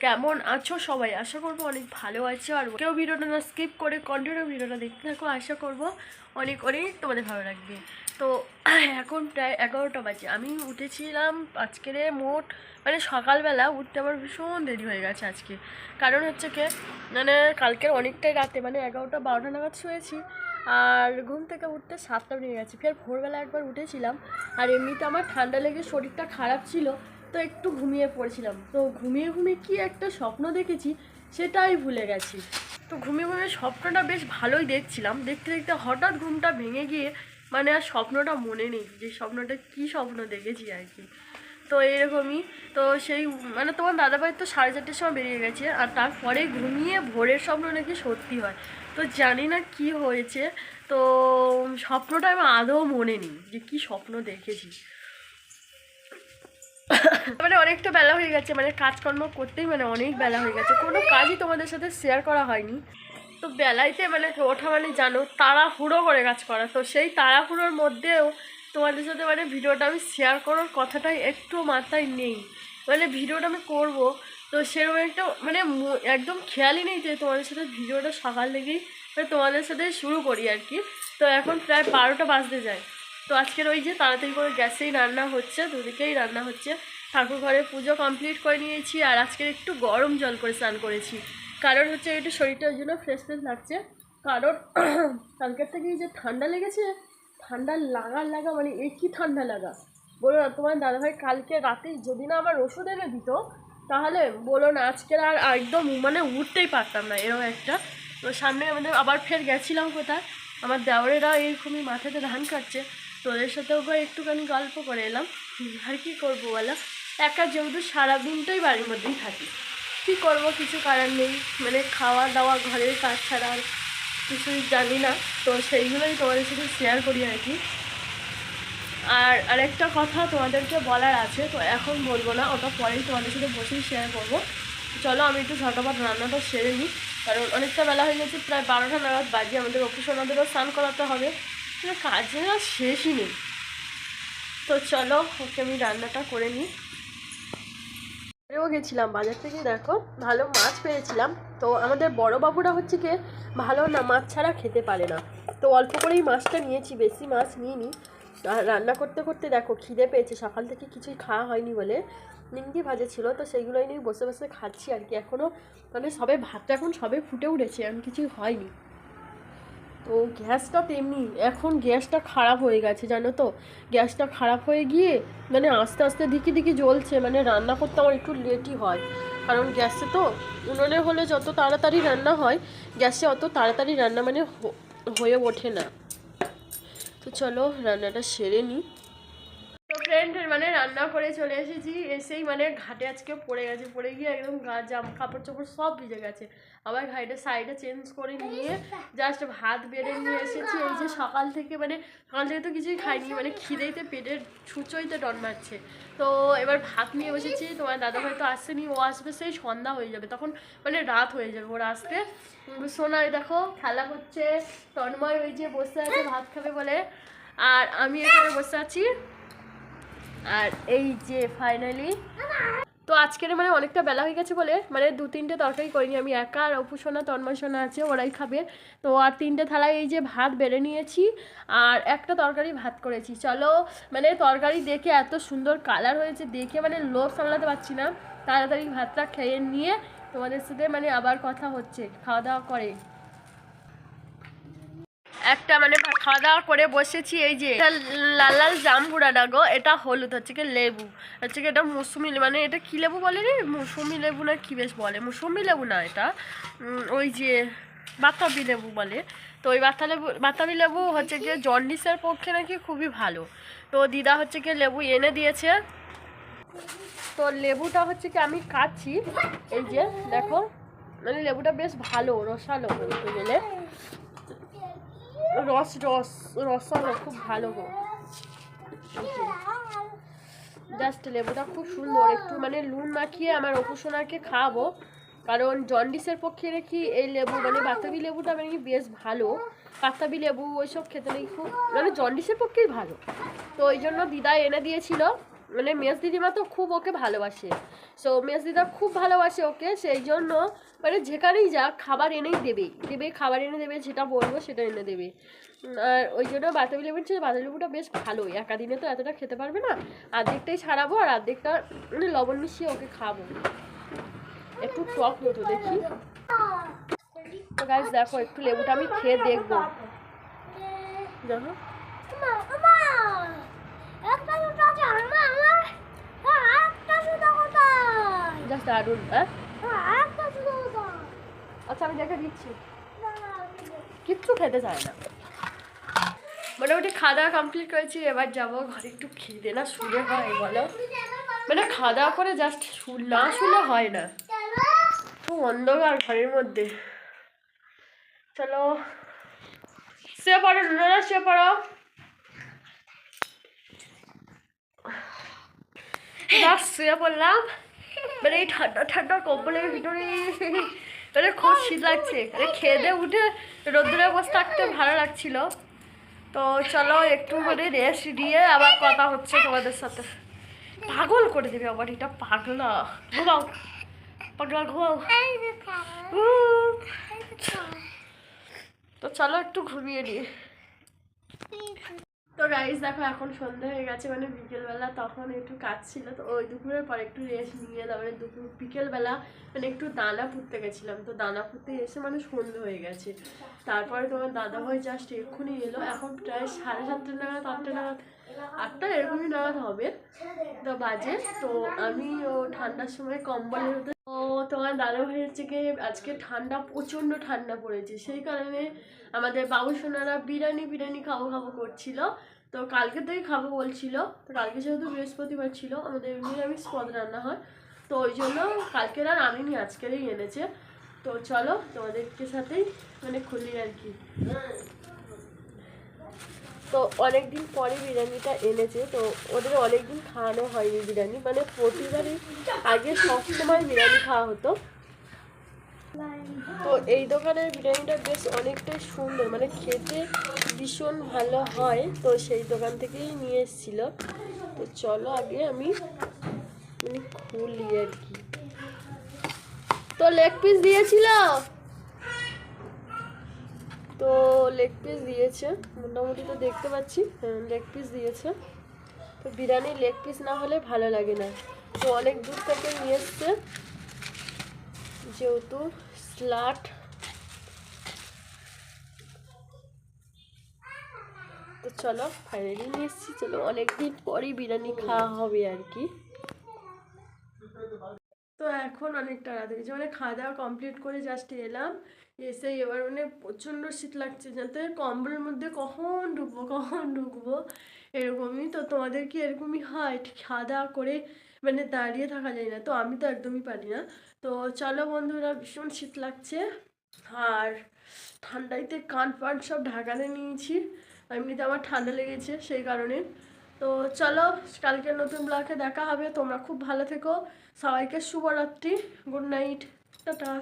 কেমন আছো সবাই? আশা করবো অনেক ভালো আছো। আর কেউ ভিডিওটা না স্কিপ করে কন্টিনিউ ভিডিওটা দেখতে থাকো। আশা করবো অনেক অনেক তোমাদের ভালো লাগবে। তো এখন প্রায় 11টা বাজে। আমি উঠেছিলাম আজকের মোট মানে সকালবেলা উঠতে আমার ভীষণ দেরি হয়ে গেছে আজকে। কারণ হচ্ছে কি মানে কালকের অনেকটাই রাতে মানে 11টা 12টা নাগাদ শুয়েছি, আর ঘুম থেকে উঠতে 7টা বেজে গেছে। ফের ভোরবেলা একবার উঠেছিলাম, আর এমনিতে আমার ঠান্ডা লেগে শরীরটা খারাপ ছিল, তো একটু ঘুমিয়ে পড়েছিলাম। তো ঘুমিয়ে ঘুমিয়ে কি একটা স্বপ্ন দেখেছি সেটাই ভুলে গেছি। তো ঘুমিয়ে ঘুমিয়ে স্বপ্নটা বেশ ভালোই দেখছিলাম, দেখতে দেখতে হঠাৎ ঘুমটা ভেঙে গিয়ে মানে আর স্বপ্নটা মনে নেই যে স্বপ্নটা কী স্বপ্ন দেখেছি আর কি। তো এরকমই। তো সেই মানে তোমার দাদাভাই তো 4:30টার সময় বেরিয়ে গেছে, আর তারপরে ঘুমিয়ে ভোরের স্বপ্ন নাকি সত্যি হয়। তো জানি না কি হয়েছে, তো স্বপ্নটা আমার আদৌ মনে নেই যে কী স্বপ্ন দেখেছি। মানে অনেকটা বেলা হয়ে গেছে, মানে কাজকর্ম করতেই মানে অনেক বেলা হয়ে গেছে, কোনো কাজই তোমাদের সাথে শেয়ার করা হয়নি। তো বেলাইতে মানে ওঠা মানে জানো তাড়াহুড়ো করে কাজ করা, তো সেই তাড়াহুড়োর মধ্যেও তোমাদের সাথে মানে ভিডিওটা আমি শেয়ার করার কথাটাই একটু মাথায় নেই। মানে ভিডিওটা আমি করব, তো সেরকম একটা মানে একদম খেয়ালই নেই যে তোমাদের সাথে ভিডিওটা সকাল থেকেই মানে তোমাদের সাথে শুরু করি আর কি। তো এখন প্রায় 12টা বাজতে যায়। তো আজকের ওই যে তাড়াতাড়ি করে গ্যাসেই রান্না হচ্ছে, দুদিকেই রান্না হচ্ছে। ঠাকুর ঘরে পুজো কমপ্লিট করে নিয়েছি, আর আজকের একটু গরম জল করে স্নান করেছি। কারণ হচ্ছে একটু শরীরটা ওই জন্য ফ্রেশ ফ্রেশ লাগছে। কারণ কালকের থেকে যে ঠান্ডা লেগেছে, ঠান্ডা লাগা মানে একই ঠান্ডা লাগা বলো না। তোমার দাদাভাই কালকে রাতে যদি না আমার ওষুধ এনে দিত তাহলে বলো না আজকের আর একদম মানে উঠতেই পারতাম না এরকম একটা। তো সামনে আমাদের আবার ফের গেছিলাম কোথায়, আমার দেওরেরা এইরকমই মাথাতে ধান কাটছে, তো ওদের সাথেও একটুখানি গল্প করে এলাম। আর কী করবো বলো, একা যেহেতু সারাদিনটাই বাড়ির মধ্যেই থাকি, কী করবো, কিছু করার নেই। মানে খাওয়া দাওয়া ঘরের কাজ ছাড়া আর কিছুই জানি না, তো সেইগুলোই তোমাদের সাথে শেয়ার করি আর কি। আর আরেকটা কথা তোমাদেরকে বলার আছে, তো এখন বলবো না, ওটা পরেই তোমাদের সাথে বসেই শেয়ার করবো। চলো আমি একটু ঝটাপট রান্নাটা সেরে নিই, কারণ অনেকটা বেলা হয়ে গেছে, প্রায় 12টা নাগাদ বাজে। আমাদের অফিস ওনাদেরও স্নান করাতে হবে, মানে কাজের আর শেষই নেই। তো চলো ওকে আমি রান্নাটা করে নিই। গেছিলাম বাজার থেকে, দেখো ভালো মাছ পেয়েছিলাম। তো আমাদের বড় বাবুরা হচ্ছে কি ভালো না মাছ ছাড়া খেতে পারে না, তো অল্প করেই মাছটা নিয়েছি, বেশি মাছ নিইনি। আর রান্না করতে করতে দেখো খিদে পেয়েছে, সকাল থেকে কিছুই খাওয়া হয়নি বলে নিমকি ভাজা ছিল, তো সেইগুলোই নিয়ে বসে বসে খাচ্ছি আর কি। এখনও মানে সবে ভাতটা এখন সবে ফুটে উঠেছে, এখন কিছুই হয়নি। তো গ্যাসটা তেমনি এখন গ্যাসটা খারাপ হয়ে গেছে জানো তো, গ্যাসটা খারাপ হয়ে গিয়ে মানে আস্তে আস্তে দিকে দিকে জ্বলছে, মানে রান্না করতে আমার একটু লেটই হয়। কারণ গ্যাসে তো উনুনে হলে যত তাড়াতাড়ি রান্না হয়, গ্যাসে অত তাড়াতাড়ি রান্না মানে হয়ে ওঠে না। তো চলো রান্নাটা সেরে নিই। তো ফ্রেন্ড মানে রান্না করে চলে এসেছি, এসেই মানে ঘাটে আজকে পড়ে গেছে, পড়ে গিয়ে একদম জামা কাপড় চোপড় সব ভিজে গেছে। আবার ঘাইটা সাইডে চেঞ্জ করে নিয়ে জাস্ট ভাত বেড়ে নিয়ে এসেছি। এই যে সকাল থেকে মানে সকাল থেকে তো কিছুই খাইনি, মানে খিদেইতে পেটের ছুঁচোইতে টন মারছে। তো এবার ভাত নিয়ে বসেছি, তোমার দাদাভাই তো আসেনি, ও আসবে সেই সন্ধ্যা হয়ে যাবে, তখন মানে রাত হয়ে যাবে ওরা আসতে। সোনাই দেখো খেলা করছে, তন্ময় ওই যে বসে আছে ভাত খাবে বলে, আর আমি এখানে বসে আছি। আর এই যে ফাইনালি তো আজকের মানে অনেকটা বেলা হয়ে গেছে বলে মানে 2-3টে তরকারি করিনি আমি একা, আর অপু সোনা তন্ময় সোনা আছে, ওরাই খাবে। তো আর 3টে থালায় এই যে ভাত বেড়ে নিয়েছি, আর একটা তরকারি ভাত করেছি। চলো মানে তরকারি দেখে এত সুন্দর কালার হয়েছে, দেখে মানে লোভ সামলাতে পারছি না, তাড়াতাড়ি ভাতটা খেয়ে নিয়ে তোমাদের সাথে মানে আবার কথা হচ্ছে খাওয়া দাওয়া করে। একটা মানে খাওয়া দাওয়া করে বসেছি। এই যে লাল লাল জামগুড়া না গো, এটা হলুদ, হচ্ছে কি লেবু, হচ্ছে কি এটা মৌসুমি, মানে এটা কি লেবু বলে রে, মৌসুমি লেবু না কি বেশ বলে, মৌসুমি লেবু না এটা ওই যে বাতাবি লেবু বলে। তো ওই বাতাবি লেবু হচ্ছে গিয়ে জন্ডিসের পক্ষে নাকি খুবই ভালো। তো দিদা হচ্ছে কি লেবু এনে দিয়েছে, তো লেবুটা হচ্ছে কি আমি কাটছি। এই যে দেখো মানে লেবুটা বেশ ভালো রসালো বলতে গেলে, রসালো খুব ভালো গো। জাস্ট লেবুটা খুব সুন্দর, একটু মানে নুন মাখিয়ে আমার অপুসোনাকে খাওয়াবো, কারণ জন্ডিসের পক্ষে নাকি এই লেবু মানে বাতাবি লেবুটা মানে বেশ ভালো। বাতাবি লেবু ওইসব খেতে নাকি খুব মানে জন্ডিসের পক্ষেই ভালো, তো ওই জন্য দিদা এনে দিয়েছিল। মানে মেস দিদিমা তো খুব ওকে ভালোবাসে। সো মেস দিদা খুব ভালোবাসে ওকে, সেই জন্য মানে যেখানেই যাক খাবার এনেই দেবে, খাবার এনে দেবে, যেটা বলবো সেটা এনে দেবে। আর ওই জন্য বাতাবি লেবু ছিল, বাতাবি লেবুটা বেশ ভালোই, একা দিনে তো এতটা খেতে পারবে না, অর্ধেকটাই ছাড়াবো আর অর্ধেকটা মানে লবণ মিশিয়ে ওকে খাবো, একটু টক মতো দেখি। তো গাইস দেখো একটু লেবুটা আমি খেয়ে দেখবো। দেখো জাস্ট দারুণ। আচ্ছা আমি দেখে দিচ্ছি, কিচ্ছু খেতে চায় না। মোটামুটি খাওয়া দাওয়া কমপ্লিট করেছি, এবার যাবো ঘরে, একটু খিদে না শুলে হয় বলো, মানে খাওয়া দাওয়া করে জাস্ট না শুলে হয় না, খুব অন্ধকার ঘরের মধ্যে। চলো শুয়ে পড়ো, নোনা শুয়ে পড়ো। শুয়ে পড়লাম, মানে এই ঠান্ডা ঠান্ডা কম্বলের ভিতরে মানে খুব শীত লাগছে, মানে খেয়ে দিয়ে উঠে রোদ্দুরে বসে থাকতে ভালো লাগছিল। তো চলো একটু মানে রেস্ট দিয়ে আবার কথা হচ্ছে তোমাদের সাথে। পাগল করে দেবে আবার এটা, পাগলা ঘুমাও, পাগলা ঘুমাও। তো চলো একটু ঘুমিয়ে নিই। তো গাইস দেখো এখন সন্ধ্যা হয়ে গেছে, মানে বিকেলবেলা তখন একটু কাজ ছিল, তো ওই দুপুরের পর একটু রেস্ট নিয়ে তারপরে বিকেলবেলা মানে একটু দানা পুঁততে গেছিলাম, তো দানা পুঁততে এসে মানে সন্ধ্যা হয়ে গেছে। তারপরে তোমার দাদাভাই জাস্ট এক্ষুনি এলো, এখন প্রায় 7:30 নাগাদ, 8টা নাগাদ, 8টা এরকমই নাগাদ হবে তো বাজে। তো আমি ও ঠান্ডার সময় কম্বলের মধ্যে, ও তোমার দাদাভাই হচ্ছে কি আজকে ঠান্ডা, প্রচণ্ড ঠান্ডা পড়েছে, সেই কারণে আমাদের বাবু সোনারা বিরিয়ানি খাবো করছিল। তো কালকে থেকে খাবো বলছিল, তো কালকে যেহেতু বৃহস্পতিবার ছিল আমাদের নিরামিষ পদ রান্না হয়, তো ওই জন্য কালকের আর আনিনি, আজকেরই এনেছে। তো চলো তোমাদেরকে সাথেই মানে খুলি আর কি। তো অনেকদিন পরে বিরিয়ানিটা এনেছে, তো ওদের অনেকদিন খাওয়ানো হয়নি বিরিয়ানি, মানে প্রতিবারই আগে সবসময় বিরিয়ানি খাওয়া হতো। তো এই দোকানের বিরিয়ানিটা বেশ অনেকটাই সুন্দর, মানে খেতে ভীষণ ভালো হয়, তো সেই দোকান থেকেই নিয়ে এসেছিল। তো চলো আগে আমি মানে খুলি আর কি। তো লেগ পিস দিয়েছিল, তো লেগ পিস দিয়েছে মোটামুটি, তো দেখতে পাচ্ছি হ্যাঁ লেগ পিস দিয়েছে। তো বিরিয়ানি লেগ পিস না হলে ভালো লাগে না, তো অনেক দূর থেকে নিয়ে এসছে যেহেতু স্লাট। তো চলো ফাইনালি নিয়ে এসেছি, চলো অনেকদিন পরই বিরিয়ানি খাওয়া হবে আর কি। তো এখন অনেকটা রাত হয়েছে, মানে খাওয়া দাওয়া কমপ্লিট করে জাস্ট এলাম, এসে এবার মানে প্রচণ্ড শীত লাগছে, যাতে কম্বলের মধ্যে কখন ঢুকবো এরকমই। তো তোমাদের কি এরকমই হয় খাওয়া দাওয়া করে মানে দাঁড়িয়ে থাকা যায় না? তো আমি তো একদমই পারি না। তো চলো বন্ধুরা, ভীষণ শীত লাগছে আর ঠান্ডাইতে কান পান সব ঢাকাতে নিয়েছি, এমনিতে আমার ঠান্ডা লেগেছে সেই কারণে। তো চলো কালকে নতুন ব্লগে দেখা হবে, তোমরা খুব ভালো থেকো, সবাইকে শুভরাত্রি, গুড নাইট, টাটা।